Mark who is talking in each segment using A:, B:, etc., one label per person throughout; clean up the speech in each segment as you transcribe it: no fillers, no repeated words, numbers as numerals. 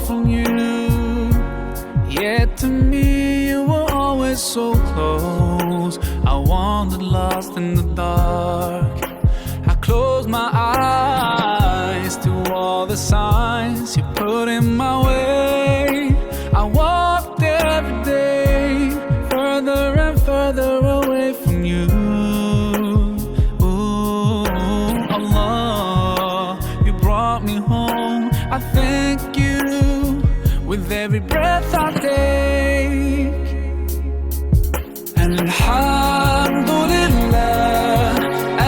A: from you. Yet to me you were always so close. I wandered lost in the dark. I closed my eyes to all the signs you put in my way. I walked every day further and further away from you. Ooh, Allah, you brought me home. I thank you with every breath I take. And Alhamdulillah,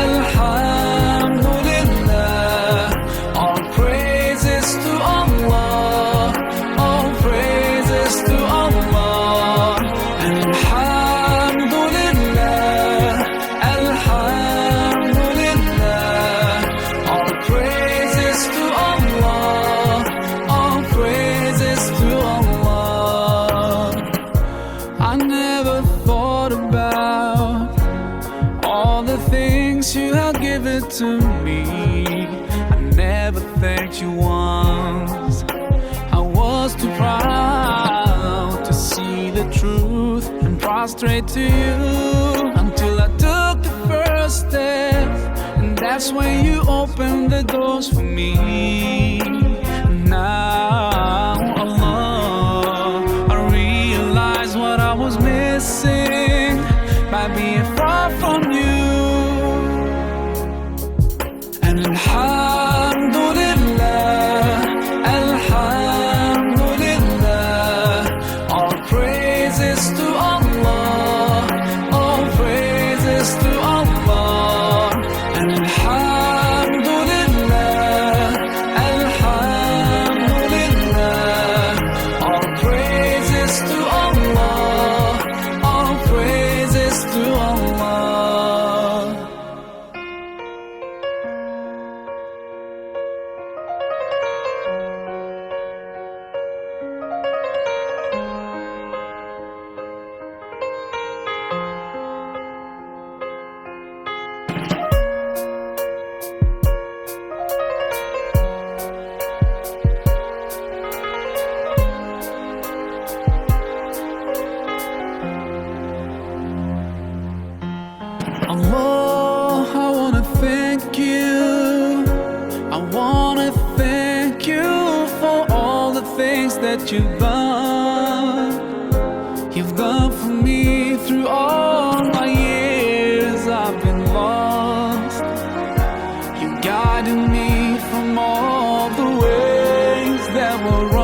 A: Alhamdulillah, all praises to Allah, all praises to Allah. And Alhamdulillah, Alhamdulillah, all praises to Allah, all praises to Allah. I never thought about all the things you have given to me. I never thanked you once. I was too proud to see the truth and prostrate to you, until I took the first step, and that's when you opened the doors for me. Now, Allah, I realize what I was missing by being far from you. And Alhamdulillah, Alhamdulillah, all praises to Allah, all praises to Allah. And Alhamdulillah, Alhamdulillah, all praises to Allah, all praises to Allah. Allah, I wanna thank you. I wanna thank you for all the things that you've done. You've done for me through all my years I've been lost. You guided me from all the ways that were wrong.